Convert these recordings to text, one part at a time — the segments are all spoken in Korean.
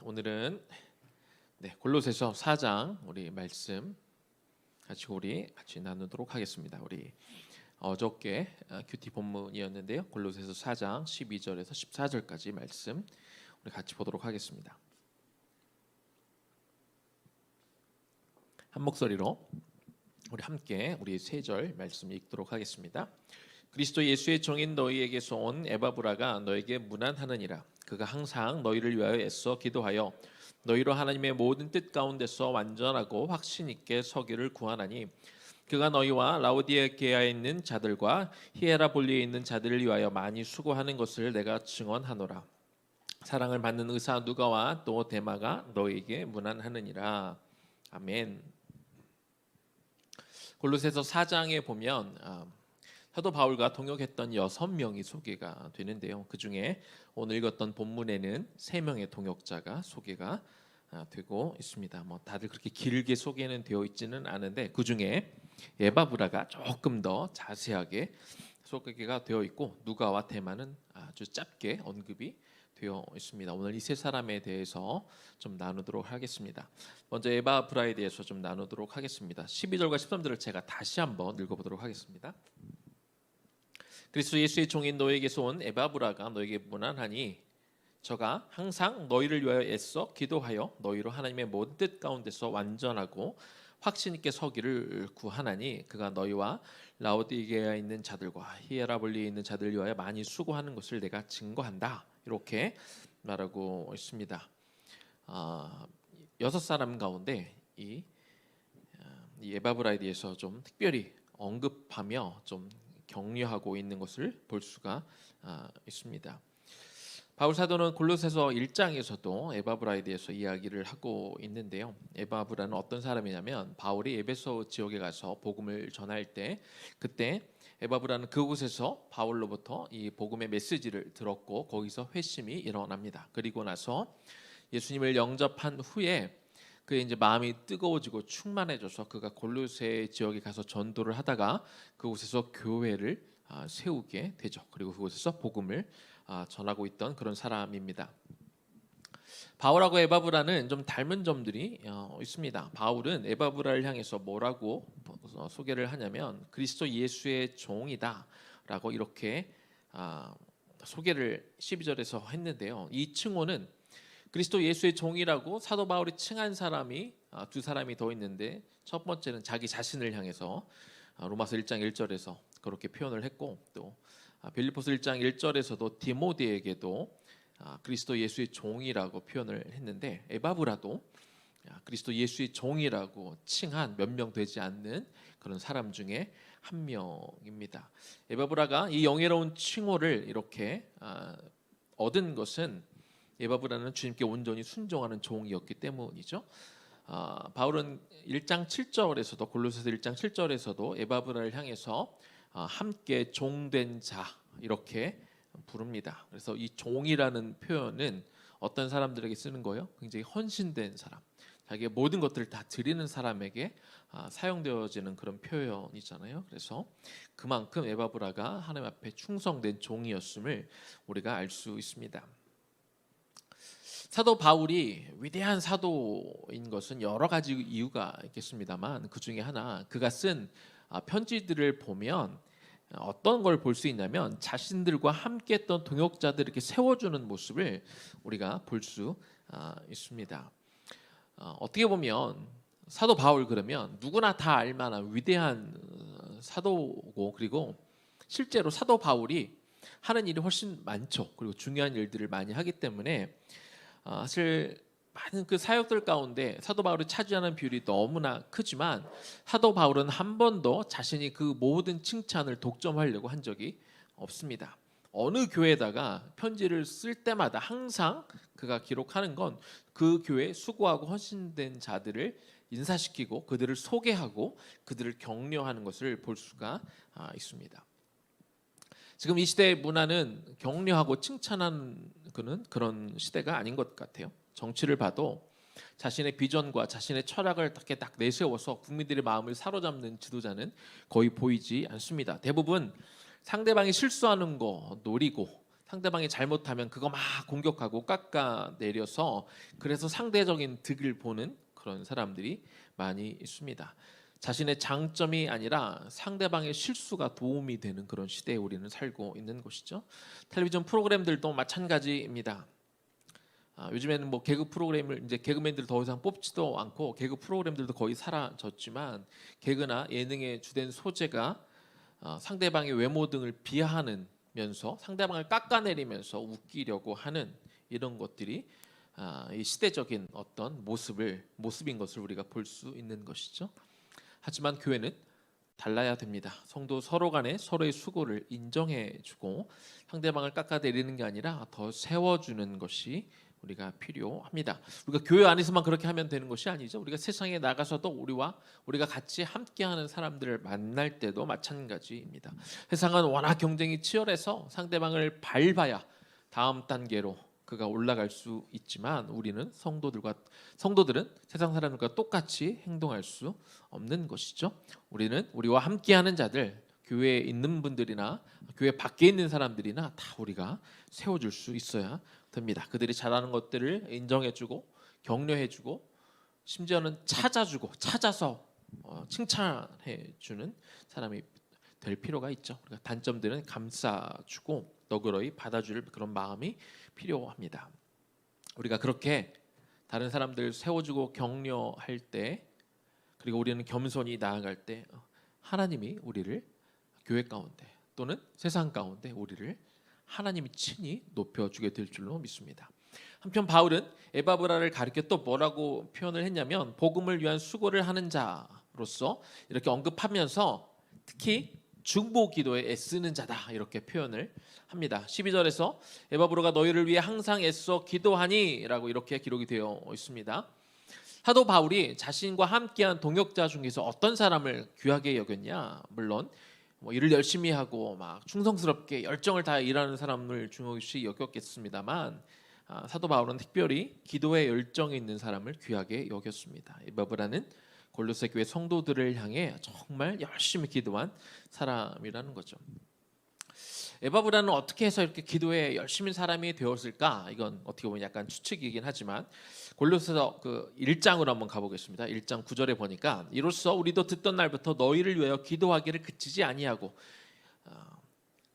오늘은 골로새서 4장 우리 말씀 우리 같이 나누도록 하겠습니다. 우리 어저께 큐티 본문이었는데요. 골로새서 4장 12절에서 14절까지 말씀 우리 같이 보도록 하겠습니다. 한 목소리로 우리 함께 우리 3절 말씀 읽도록 하겠습니다. 그리스도 예수의 종인 너희에게서 온 에바브라가 너에게 문안하느니라. 그가 항상 너희를 위하여 애써 기도하여 너희로 하나님의 모든 뜻 가운데서 완전하고 확신 있게 서기를 구하나니 그가 너희와 라오디게아에 있는 자들과 히에라볼리에 있는 자들을 위하여 많이 수고하는 것을 내가 증언하노라. 사랑을 받는 의사 누가와 또 데마가 너희에게 문안하느니라. 아멘. 골로새서 4장에 보면 사도 바울과 동역했던 6명이 소개가 되는데요. 그 중에 오늘 읽었던 본문에는 3명의 동역자가 소개가 되고 있습니다. 다들 그렇게 길게 소개는 되어 있지는 않은데 그 중에 에바브라가 조금 더 자세하게 소개가 되어 있고 누가와 데마는 아주 짧게 언급이 되어 있습니다. 오늘 이 3사람에 대해서 좀 나누도록 하겠습니다. 먼저 에바브라에 대해서 좀 나누도록 하겠습니다. 12절과 13절을 제가 다시 한번 읽어보도록 하겠습니다. 그리스도 예수의 종인 너에게서 온 에바브라가 너에게 문안하니 저가 항상 너희를 위하여 애써 기도하여 너희로 하나님의 모든 뜻 가운데서 완전하고 확신 있게 서기를 구하나니 그가 너희와 라오디게아에 있는 자들과 히에라볼리에 있는 자들을 위하여 많이 수고하는 것을 내가 증거한다. 이렇게 말하고 있습니다. 6사람 가운데 이 에바브라에 대해서 좀 특별히 언급하며 좀 격려하고 있는 것을 볼 수가 있습니다. 바울 사도는 골로새서 1장에서도 에바브라에 대해서 이야기를 하고 있는데요. 에바브라는 어떤 사람이냐면 바울이 에베소 지역에 가서 복음을 전할 때 그때 에바브라는 그곳에서 바울로부터 이 복음의 메시지를 들었고 거기서 회심이 일어납니다. 그리고 나서 예수님을 영접한 후에 그의 이제 마음이 뜨거워지고 충만해져서 그가 골로새 지역에 가서 전도를 하다가 그곳에서 교회를 세우게 되죠. 그리고 그곳에서 복음을 전하고 있던 그런 사람입니다. 바울하고 에바브라는 좀 닮은 점들이 있습니다. 바울은 에바브라를 향해서 뭐라고 소개를 하냐면 그리스도 예수의 종이다라고 이렇게 소개를 12절에서 했는데요. 이 칭호는 그리스도 예수의 종이라고 사도 바울이 칭한 사람이 2사람이 더 있는데 첫 번째는 자기 자신을 향해서 로마서 1장 1절에서 그렇게 표현을 했고 또 빌립보서 1장 1절에서도 디모데에게도 그리스도 예수의 종이라고 표현을 했는데 에바브라도 그리스도 예수의 종이라고 칭한 몇 명 되지 않는 그런 사람 중에 한 명입니다. 에바브라가 이 영예로운 칭호를 이렇게 얻은 것은 에바브라는 주님께 온전히 순종하는 종이었기 때문이죠. 바울은 1장 7절에서도 골로새서 1장 7절에서도 에바브라를 향해서 함께 종된 자 이렇게 부릅니다. 그래서 이 종이라는 표현은 어떤 사람들에게 쓰는 거예요? 굉장히 헌신된 사람, 자기의 모든 것들을 다 드리는 사람에게 사용되어지는 그런 표현이잖아요. 그래서 그만큼 에바브라가 하나님 앞에 충성된 종이었음을 우리가 알 수 있습니다. 사도 바울이 위대한 사도인 것은 여러 가지 이유가 있겠습니다만 그 중에 하나 그가 쓴 편지들을 보면 어떤 걸 볼 수 있냐면 자신들과 함께했던 동역자들에게 세워주는 모습을 우리가 볼 수 있습니다. 어떻게 보면 사도 바울 그러면 누구나 다 알만한 위대한 사도고 그리고 실제로 사도 바울이 하는 일이 훨씬 많죠. 그리고 중요한 일들을 많이 하기 때문에 사실 많은 그 사역들 가운데 사도 바울이 차지하는 비율이 너무나 크지만 사도 바울은 한 번도 자신이 그 모든 칭찬을 독점하려고 한 적이 없습니다. 어느 교회에다가 편지를 쓸 때마다 항상 그가 기록하는 건 그 교회에 수고하고 헌신된 자들을 인사시키고 그들을 소개하고 그들을 격려하는 것을 볼 수가 있습니다. 지금 이 시대의 문화는 격려하고 칭찬하는 그런 시대가 아닌 것 같아요. 정치를 봐도 자신의 비전과 자신의 철학을 딱 내세워서 국민들의 마음을 사로잡는 지도자는 거의 보이지 않습니다. 대부분 상대방이 실수하는 거 노리고 상대방이 잘못하면 그거 막 공격하고 깎아내려서 그래서 상대적인 득을 보는 그런 사람들이 많이 있습니다. 자신의 장점이 아니라 상대방의 실수가 도움이 되는 그런 시대에 우리는 살고 있는 것이죠. 텔레비전 프로그램들도 마찬가지입니다. 요즘에는 뭐 개그 프로그램을 이제 개그맨들 더 이상 뽑지도 않고 개그 프로그램들도 거의 사라졌지만 개그나 예능의 주된 소재가 상대방의 외모 등을 비하하면서 상대방을 깎아내리면서 웃기려고 하는 이런 것들이 이 시대적인 어떤 모습인 것을 우리가 볼 수 있는 것이죠. 하지만 교회는 달라야 됩니다. 성도 서로 간에 서로의 수고를 인정해주고 상대방을 깎아내리는 게 아니라 더 세워주는 것이 우리가 필요합니다. 우리가 교회 안에서만 그렇게 하면 되는 것이 아니죠. 우리가 세상에 나가서도 우리가 같이 함께하는 사람들을 만날 때도 마찬가지입니다. 세상은 워낙 경쟁이 치열해서 상대방을 밟아야 다음 단계로 그가 올라갈 수 있지만 우리는 성도들은 세상 사람들과 똑같이 행동할 수 없는 것이죠. 우리는 우리와 함께하는 자들, 교회에 있는 분들이나 교회 밖에 있는 사람들이나 다 우리가 세워줄 수 있어야 됩니다. 그들이 잘하는 것들을 인정해주고 격려해주고 심지어는 찾아서 칭찬해주는 사람이 될 필요가 있죠. 그러니까 단점들은 감싸주고 너그러이 받아줄 그런 마음이 필요합니다. 우리가 그렇게 다른 사람들 세워주고 격려할 때 그리고 우리는 겸손히 나아갈 때 하나님이 우리를 교회 가운데 또는 세상 가운데 우리를 하나님이 친히 높여주게 될 줄로 믿습니다. 한편 바울은 에바브라를 가리켜 또 뭐라고 표현을 했냐면 복음을 위한 수고를 하는 자로서 이렇게 언급하면서 특히 중보 기도에 애쓰는 자다 이렇게 표현을 합니다. 12절에서 에바브로가 너희를 위해 항상 애써 기도하니 라고 이렇게 기록이 되어 있습니다. 사도 바울이 자신과 함께한 동역자 중에서 어떤 사람을 귀하게 여겼냐? 물론 일을 열심히 하고 막 충성스럽게 열정을 다해 일하는 사람을 중요시 여겼겠습니다만 사도 바울은 특별히 기도에 열정이 있는 사람을 귀하게 여겼습니다. 에바브라는 골로새 교회 성도들을 향해 정말 열심히 기도한 사람이라는 거죠. 에바브라는 어떻게 해서 이렇게 기도에 열심히 사람이 되었을까? 이건 어떻게 보면 약간 추측이긴 하지만 골로새서 그 1장으로 한번 가보겠습니다. 1장 9절에 보니까 이로써 우리도 듣던 날부터 너희를 위하여 기도하기를 그치지 아니하고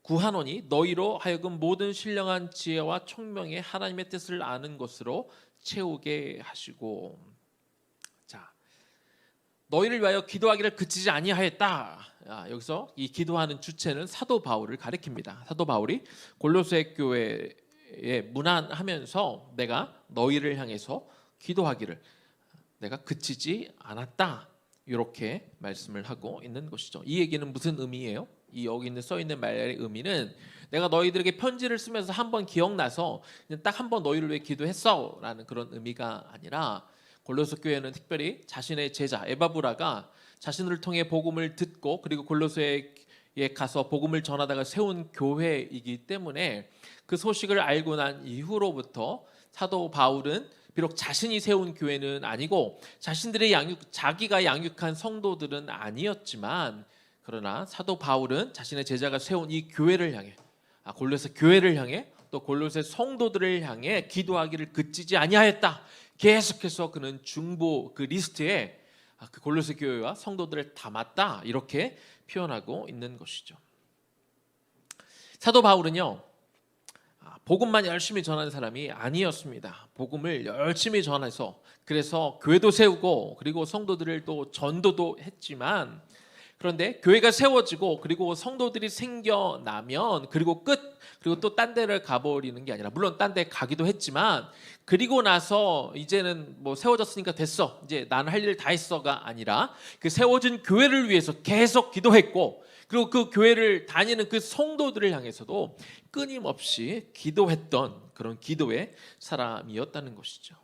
구하노니 너희로 하여금 모든 신령한 지혜와 총명의 하나님의 뜻을 아는 것으로 채우게 하시고 너희를 위하여 기도하기를 그치지 아니하였다. 여기서 이 기도하는 주체는 사도 바울을 가리킵니다. 사도 바울이 골로새 교회에 문안하면서 내가 너희를 향해서 기도하기를 내가 그치지 않았다. 이렇게 말씀을 하고 있는 것이죠. 이 얘기는 무슨 의미예요? 이 여기 있는 써 있는 말의 의미는 내가 너희들에게 편지를 쓰면서 한번 기억나서 딱 한 번 너희를 위해 기도했어라는 그런 의미가 아니라 골로새 교회는 특별히 자신의 제자 에바브라가 자신을 통해 복음을 듣고 그리고 골로새에 가서 복음을 전하다가 세운 교회이기 때문에 그 소식을 알고 난 이후로부터 사도 바울은 비록 자신이 세운 교회는 아니고 자기가 양육한 성도들은 아니었지만 그러나 사도 바울은 자신의 제자가 세운 이 교회를 향해 골로새 교회를 향해 또 골로새 성도들을 향해 기도하기를 그치지 아니하였다. 계속해서 그는 중보 그 리스트에 그 골로새 교회와 성도들을 담았다 이렇게 표현하고 있는 것이죠. 사도 바울은요 복음만 열심히 전하는 사람이 아니었습니다. 복음을 열심히 전해서 그래서 교회도 세우고 그리고 성도들을 또 전도도 했지만 그런데 교회가 세워지고 그리고 성도들이 생겨나면 그리고 또 딴 데를 가버리는 게 아니라 물론 딴 데 가기도 했지만 그리고 나서 이제는 뭐 세워졌으니까 됐어 이제 나는 할 일 다 했어가 아니라 그 세워진 교회를 위해서 계속 기도했고 그리고 그 교회를 다니는 그 성도들을 향해서도 끊임없이 기도했던 그런 기도의 사람이었다는 것이죠.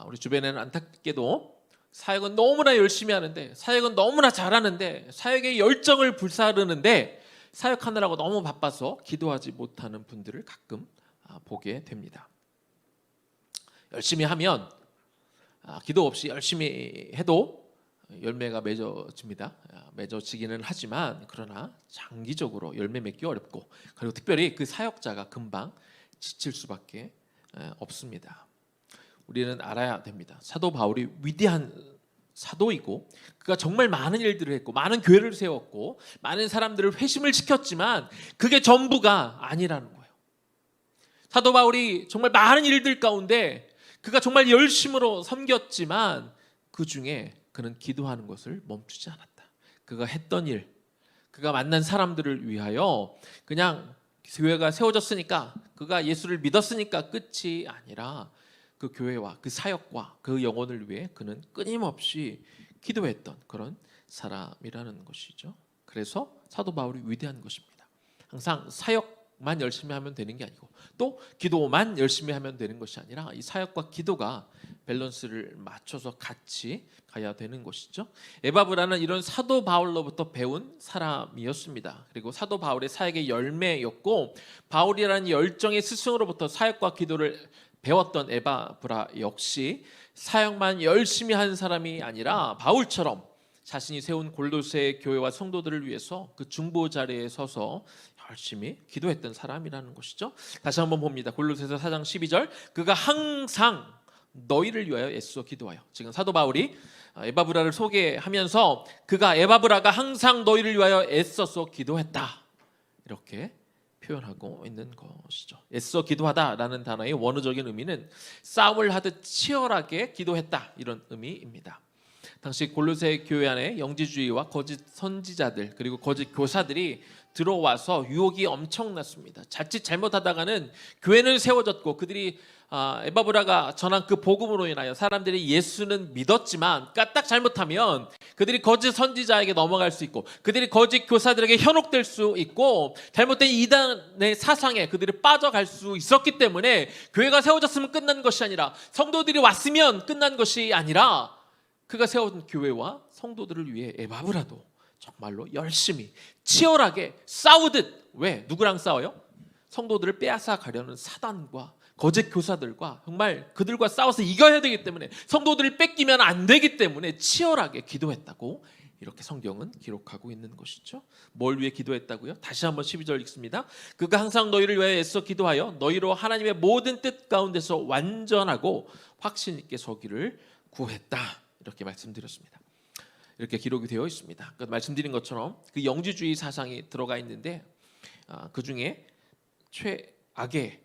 우리 주변에는 안타깝게도 사역은 너무나 열심히 하는데 사역은 너무나 잘하는데 사역의 열정을 불사르는데 사역하느라고 너무 바빠서 기도하지 못하는 분들을 가끔 보게 됩니다. 열심히 하면 기도 없이 열심히 해도 열매가 맺어집니다. 맺어지기는 하지만 그러나 장기적으로 열매 맺기 어렵고, 그리고 특별히 그 사역자가 금방 지칠 수밖에 없습니다. 우리는 알아야 됩니다. 사도 바울이 위대한 사도이고 그가 정말 많은 일들을 했고 많은 교회를 세웠고 많은 사람들을 회심을 시켰지만 그게 전부가 아니라는 거예요. 사도 바울이 정말 많은 일들 가운데 그가 정말 열심으로 섬겼지만 그 중에 그는 기도하는 것을 멈추지 않았다. 그가 했던 일, 그가 만난 사람들을 위하여 그냥 교회가 세워졌으니까, 그가 예수를 믿었으니까 끝이 아니라 그 교회와 그 사역과 그 영혼을 위해 그는 끊임없이 기도했던 그런 사람이라는 것이죠. 그래서 사도 바울이 위대한 것입니다. 항상 사역만 열심히 하면 되는 게 아니고 또 기도만 열심히 하면 되는 것이 아니라 이 사역과 기도가 밸런스를 맞춰서 같이 가야 되는 것이죠. 에바브라는 이런 사도 바울로부터 배운 사람이었습니다. 그리고 사도 바울의 사역의 열매였고, 바울이라는 열정의 스승으로부터 사역과 기도를 배웠던 에바브라 역시 사역만 열심히 한 사람이 아니라 바울처럼 자신이 세운 골로새 교회와 성도들을 위해서 그 중보 자리에 서서 열심히 기도했던 사람이라는 것이죠. 다시 한번 봅니다. 골로새서 4장 12절, 그가 항상 너희를 위하여 애써 기도하여. 지금 사도 바울이 에바브라를 소개하면서 그가, 에바브라가 항상 너희를 위하여 애써서 기도했다, 이렇게 표현하고 있는 것이죠. 애써 기도하다라는 단어의 원어적인 의미는 싸움을 하듯 치열하게 기도했다, 이런 의미입니다. 당시 골로새 교회 안에 영지주의와 거짓 선지자들 그리고 거짓 교사들이 들어와서 유혹이 엄청났습니다. 자칫 잘못하다가는 교회는 세워졌고 그들이 에바브라가 전한 그 복음으로 인하여 사람들이 예수는 믿었지만 까딱 잘못하면 그들이 거짓 선지자에게 넘어갈 수 있고 그들이 거짓 교사들에게 현혹될 수 있고 잘못된 이단의 사상에 그들이 빠져갈 수 있었기 때문에 교회가 세워졌으면 끝난 것이 아니라, 성도들이 왔으면 끝난 것이 아니라, 그가 세운 교회와 성도들을 위해 에바브라도 정말로 열심히 치열하게 싸우듯, 왜? 누구랑 싸워요? 성도들을 빼앗아 가려는 사단과 거짓 교사들과 정말 그들과 싸워서 이겨야 되기 때문에, 성도들을 뺏기면 안 되기 때문에 치열하게 기도했다고 이렇게 성경은 기록하고 있는 것이죠. 뭘 위해 기도했다고요? 다시 한번 12절 읽습니다. 그가 항상 너희를 위하여 애써 기도하여 너희로 하나님의 모든 뜻 가운데서 완전하고 확신 있게 서기를 구했다, 이렇게 말씀드렸습니다. 이렇게 기록이 되어 있습니다. 말씀드린 것처럼 그 영지주의 사상이 들어가 있는데 그 중에 최악의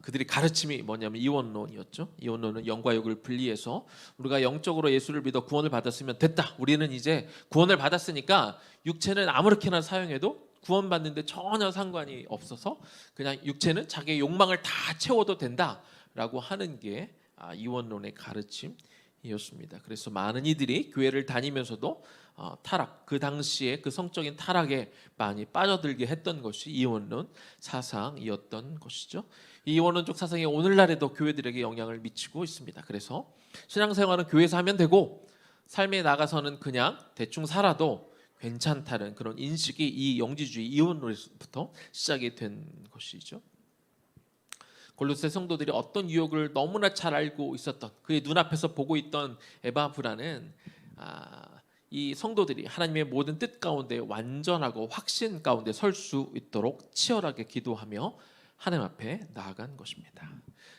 그들이 가르침이 뭐냐면 이원론이었죠. 이원론은 영과 육을 분리해서 우리가 영적으로 예수를 믿어 구원을 받았으면 됐다, 우리는 이제 구원을 받았으니까 육체는 아무렇게나 사용해도 구원받는데 전혀 상관이 없어서 그냥 육체는 자기의 욕망을 다 채워도 된다라고 하는 게 이원론의 가르침이었습니다. 그래서 많은 이들이 교회를 다니면서도 타락, 그 당시에 그 성적인 타락에 많이 빠져들게 했던 것이 이원론 사상이었던 것이죠. 이 이원론적 사상이 오늘날에도 교회들에게 영향을 미치고 있습니다. 그래서 신앙생활은 교회에서 하면 되고 삶에 나가서는 그냥 대충 살아도 괜찮다는 그런 인식이 이 영지주의 이원론에서부터 시작이 된 것이죠. 골로새 성도들이 어떤 유혹을 너무나 잘 알고 있었던, 그의 눈앞에서 보고 있던 에바브라는 이 성도들이 하나님의 모든 뜻 가운데 완전하고 확신 가운데 설 수 있도록 치열하게 기도하며 하나님 앞에 나아간 것입니다.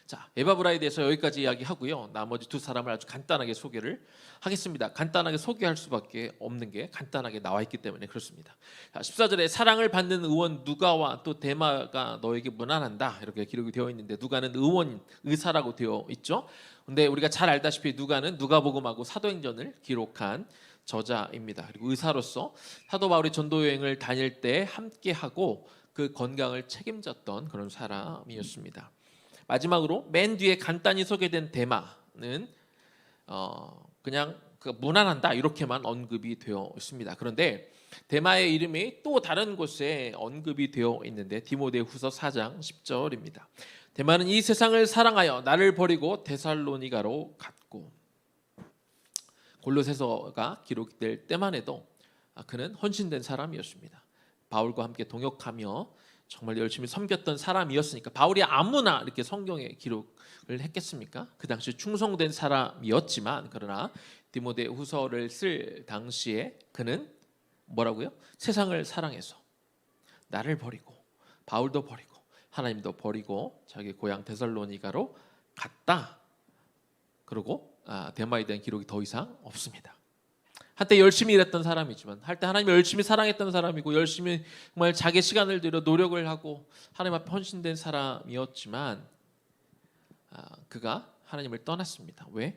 자, 에바브라에 대해서 여기까지 이야기하고요. 나머지 두 사람을 아주 간단하게 소개를 하겠습니다. 간단하게 소개할 수밖에 없는 게 간단하게 나와 있기 때문에 그렇습니다. 자, 14절에 사랑을 받는 의원 누가와 또 데마가 너에게 문안한다, 이렇게 기록이 되어 있는데, 누가는 의원, 의사라고 되어 있죠. 근데 우리가 잘 알다시피 누가는 누가복음하고 사도행전을 기록한 저자입니다. 그리고 의사로서 사도 바울이 전도 여행을 다닐 때 함께하고 그 건강을 책임졌던 그런 사람이었습니다. 마지막으로 맨 뒤에 간단히 소개된 데마는 그냥 무난한다, 이렇게만 언급이 되어 있습니다. 그런데 데마의 이름이 또 다른 곳에 언급이 되어 있는데 디모데후서 4장 10절입니다. 데마는 이 세상을 사랑하여 나를 버리고 데살로니가로 갔고. 골로새서가 기록될 때만 해도 그는 헌신된 사람이었습니다. 바울과 함께 동역하며 정말 열심히 섬겼던 사람이었으니까 바울이 아무나 이렇게 성경에 기록 했겠습니까? 그 당시 충성된 사람이었지만 그러나 디모데후서를 쓸 당시에 그는 뭐라고요? 세상을 사랑해서 나를 버리고 바울도 버리고 하나님도 버리고 자기 고향 데살로니가로 갔다. 그리고 데마에 대한 기록이 더 이상 없습니다. 한때 열심히 일했던 사람이지만 한때 하나님을 열심히 사랑했던 사람이고 열심히 정말 자기 시간을 들여 노력을 하고 하나님 앞에 헌신된 사람이었지만 그가 하나님을 떠났습니다. 왜?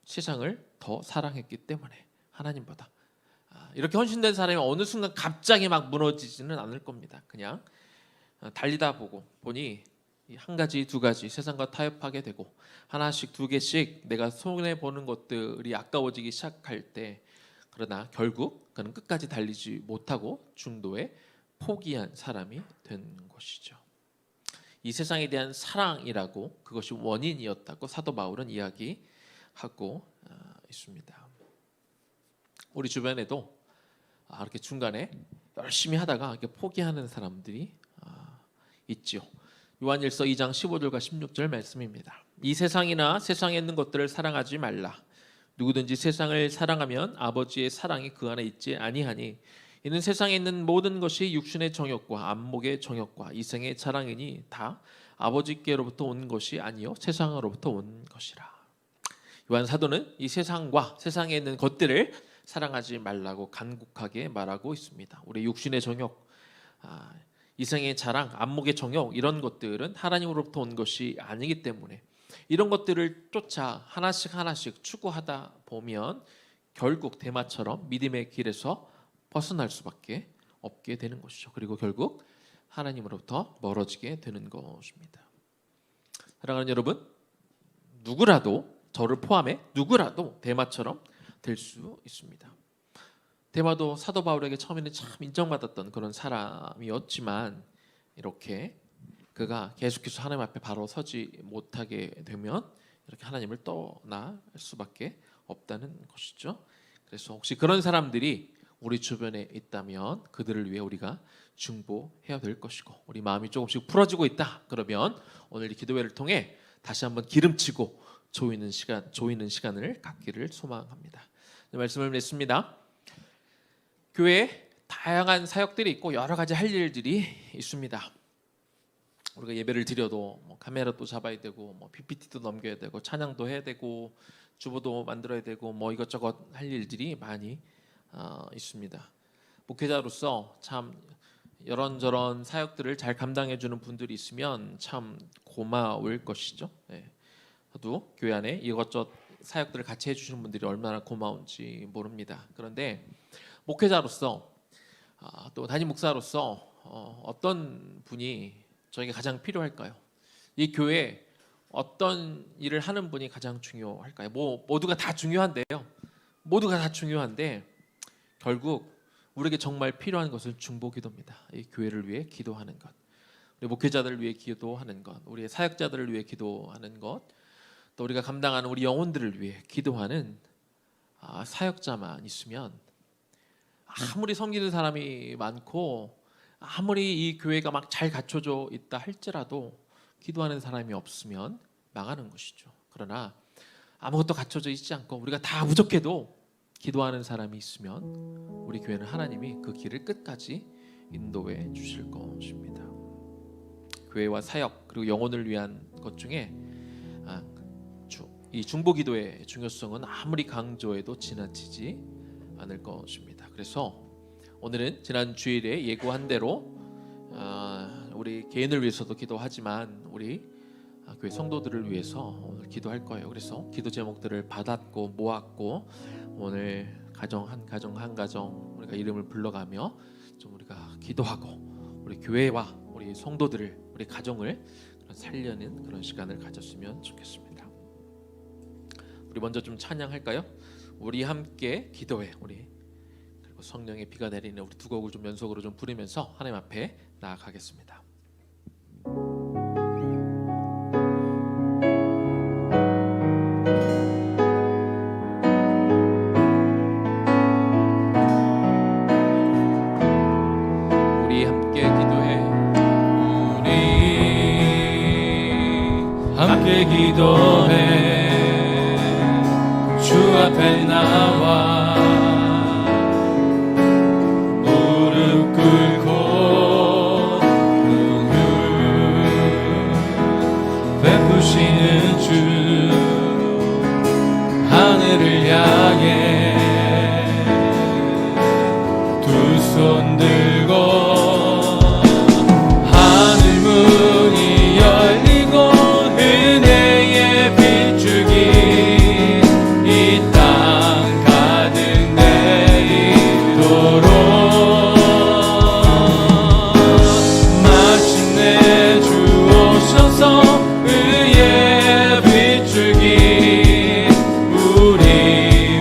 세상을 더 사랑했기 때문에 하나님보다. 이렇게 헌신된 사람이 어느 순간 갑자기 막 무너지지는 않을 겁니다. 그냥 달리다 보니 한 가지 두 가지 세상과 타협하게 되고 하나씩 두 개씩 내가 손해 보는 것들이 아까워지기 시작할 때 그러나 결국 그는 끝까지 달리지 못하고 중도에 포기한 사람이 된 것이죠. 이 세상에 대한 사랑이라고 그것이 원인이었다고 사도 바울은 이야기하고 있습니다. 우리 주변에도 이렇게 중간에 열심히 하다가 이렇게 포기하는 사람들이 있지요. 요한일서 2장 15절과 16절 말씀입니다. 이 세상이나 세상에 있는 것들을 사랑하지 말라. 누구든지 세상을 사랑하면 아버지의 사랑이 그 안에 있지 아니하니 이는 세상에 있는 모든 것이 육신의 정욕과 안목의 정욕과 이생의 자랑이니 다 아버지께로부터 온 것이 아니요 세상으로부터 온 것이라. 요한 사도는 이 세상과 세상에 있는 것들을 사랑하지 말라고 간곡하게 말하고 있습니다. 우리 육신의 정욕, 이생의 자랑, 안목의 정욕 이런 것들은 하나님으로부터 온 것이 아니기 때문에 이런 것들을 쫓아 하나씩 추구하다 보면 결국 데마처럼 믿음의 길에서 벗어날 수밖에 없게 되는 것이죠. 그리고 결국 하나님으로부터 멀어지게 되는 것입니다. 사랑하는 여러분, 누구라도 저를 포함해 누구라도 데마처럼 될 수 있습니다. 데마도 사도 바울에게 처음에는 참 인정받았던 그런 사람이었지만 이렇게 그가 계속해서 하나님 앞에 바로 서지 못하게 되면 이렇게 하나님을 떠날 수밖에 없다는 것이죠. 그래서 혹시 그런 사람들이 우리 주변에 있다면 그들을 위해 우리가 중보해야 될 것이고 우리 마음이 조금씩 풀어지고 있다. 그러면 오늘 이 기도회를 통해 다시 한번 기름치고 조이는 시간을 갖기를 소망합니다. 말씀을 냈습니다. 교회에 다양한 사역들이 있고 여러 가지 할 일들이 있습니다. 우리가 예배를 드려도 카메라도 잡아야 되고 PPT도 넘겨야 되고 찬양도 해야 되고 주보도 만들어야 되고 이것저것 할 일들이 많이 있습니다. 목회자로서 참 이런저런 사역들을 잘 감당해 주는 분들이 있으면 참 고마울 것이죠. 저도 교회 안에 이것저것 사역들을 같이 해주시는 분들이 얼마나 고마운지 모릅니다. 그런데 목회자로서 또 담임 목사로서 어떤 분이 저에게 가장 필요할까요? 이 교회에 어떤 일을 하는 분이 가장 중요할까요? 모두가 다 중요한데요. 모두가 다 중요한데 결국 우리에게 정말 필요한 것은 중보기도입니다. 이 교회를 위해 기도하는 것, 우리 목회자들을 위해 기도하는 것, 우리의 사역자들을 위해 기도하는 것, 또 우리가 감당하는 우리 영혼들을 위해 기도하는 사역자만 있으면 아무리 섬기는 사람이 많고 아무리 이 교회가 막 잘 갖춰져 있다 할지라도 기도하는 사람이 없으면 망하는 것이죠. 그러나 아무것도 갖춰져 있지 않고 우리가 다 부족해도 기도하는 사람이 있으면 우리 교회는 하나님이 그 길을 끝까지 인도해 주실 것입니다. 교회와 사역 그리고 영혼을 위한 것 중에 이 중보기도의 중요성은 아무리 강조해도 지나치지 않을 것입니다. 그래서 오늘은 지난 주일에 예고한 대로 우리 개인을 위해서도 기도하지만 우리 교회 성도들을 위해서 오늘 기도할 거예요. 그래서 기도 제목들을 받았고 모았고 오늘 한 가정 우리가 이름을 불러가며 좀 우리가 기도하고 우리 교회와 우리 성도들을 우리 가정을 살려는 그런 시간을 가졌으면 좋겠습니다. 우리 먼저 좀 찬양할까요? 우리 함께 기도해. 우리 그리고 성령의 비가 내리는 우리 두 곡을 좀 연속으로 좀 부르면서 하나님 앞에 나아가겠습니다. 우리 함께 기도해. 우리 함께 기도 앞에 나와 무릎 꿇고 베푸시는 주 하늘을 향해 두 손 들고 하늘 문이 열리고 은혜의 빗줄기 이 땅 가득 내리도록 마침내 주 오셔서 의의 빗줄기 우리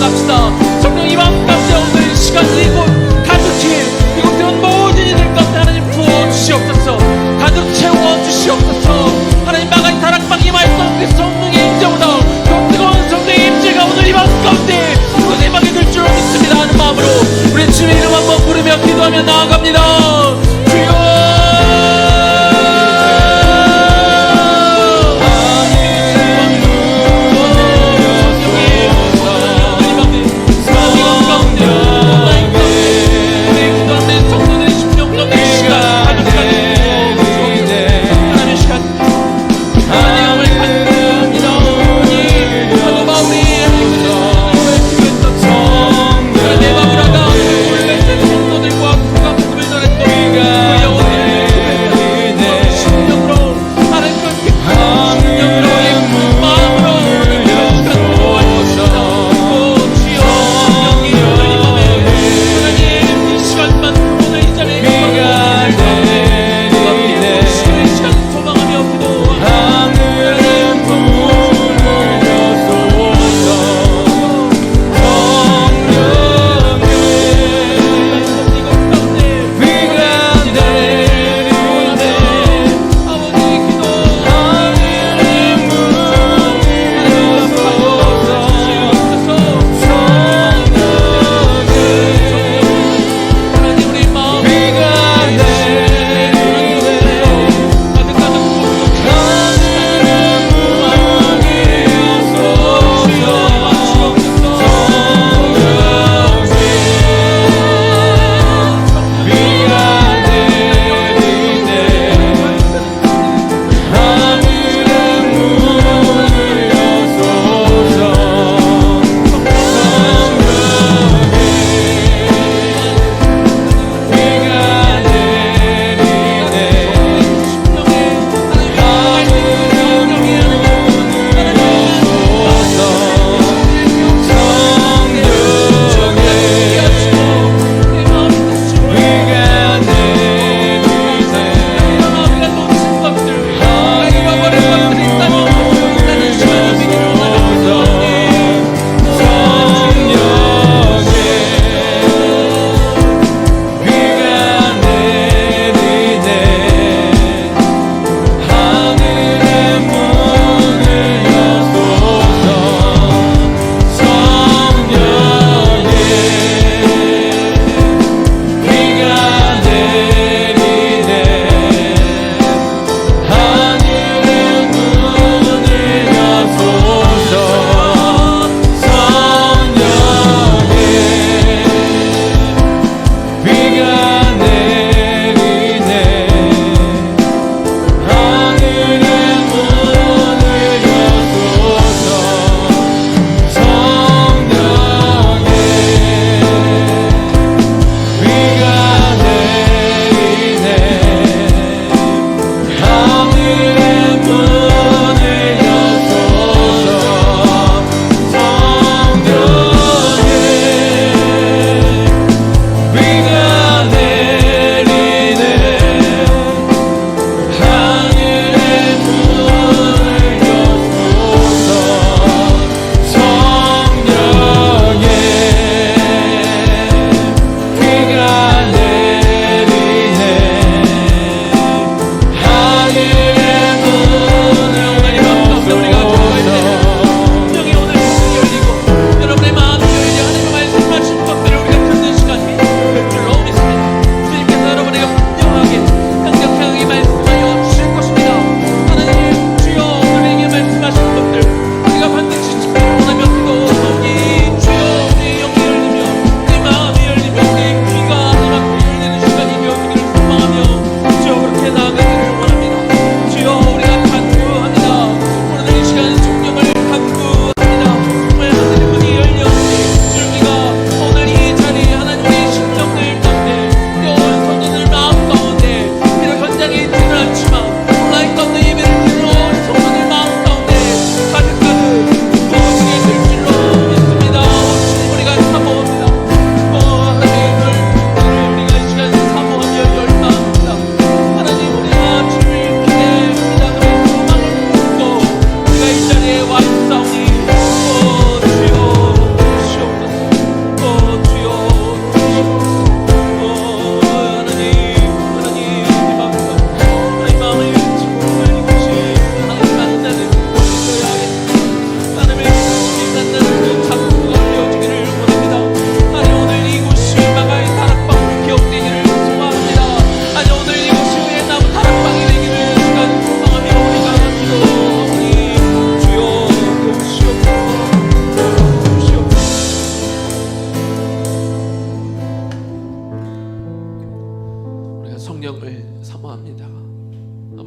나갑시다. 성령 이 마음 가운데 오늘 시간 이곳 가득히 이곳 들은 모든 이들 가운데 하나님 부어주시옵소서. 가득 채워주시옵소서. 하나님 마가의 다락방 임하였던 그 성령의 임재보다 더 뜨거운 성령의 임재가 오늘 이 마음 가운데 그곳에 임하게 될 줄 믿습니다 하는 마음으로 우리 주의 이름 한번 부르며 기도하며 나아갑니다. 주여 성령의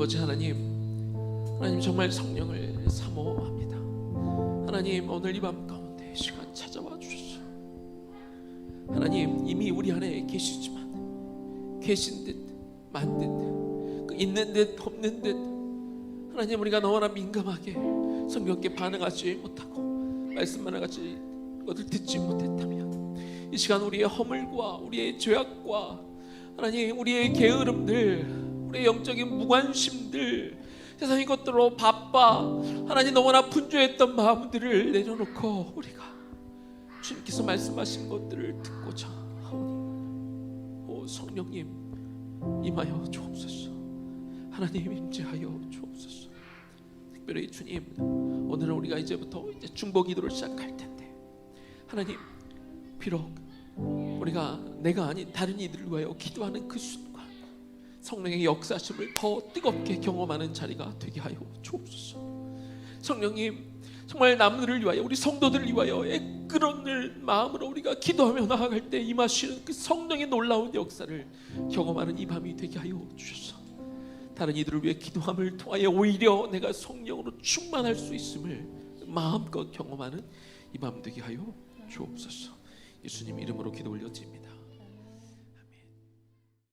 아버지 하나님 정말 성령을 사모합니다. 하나님 오늘 이 밤 가운데 시간 찾아와 주셔서 하나님 이미 우리 안에 계시지만 계신 듯 만 듯 있는 듯 없는 듯 하나님 우리가 너무나 민감하게 성경께 반응하지 못하고 말씀만 하지 것을 듣지 못했다면 이 시간 우리의 허물과 우리의 죄악과 하나님 우리의 게으름들 우리의 영적인 무관심들 세상의 것들로 바빠 하나님 너무나 분주했던 마음들을 내려놓고 우리가 주님께서 말씀하신 것들을 듣고자 하오니 오 성령님 임하여 주옵소서. 하나님 임재하여 주옵소서. 특별히 주님 오늘은 우리가 이제부터 중보 기도를 시작할 텐데 하나님 비록 우리가 내가 아닌 다른 이들을 위하여 기도하는 그 순간 성령의 역사심을 더 뜨겁게 경험하는 자리가 되게 하여 주옵소서. 성령님 정말 남들을 위하여 우리 성도들을 위하여 애끓는 마음으로 우리가 기도하며 나아갈 때 임하시는 그 성령의 놀라운 역사를 경험하는 이 밤이 되게 하여 주셔서 다른 이들을 위해 기도함을 통하여 오히려 내가 성령으로 충만할 수 있음을 마음껏 경험하는 이 밤 되게 하여 주옵소서. 예수님 이름으로 기도 올려드립니다.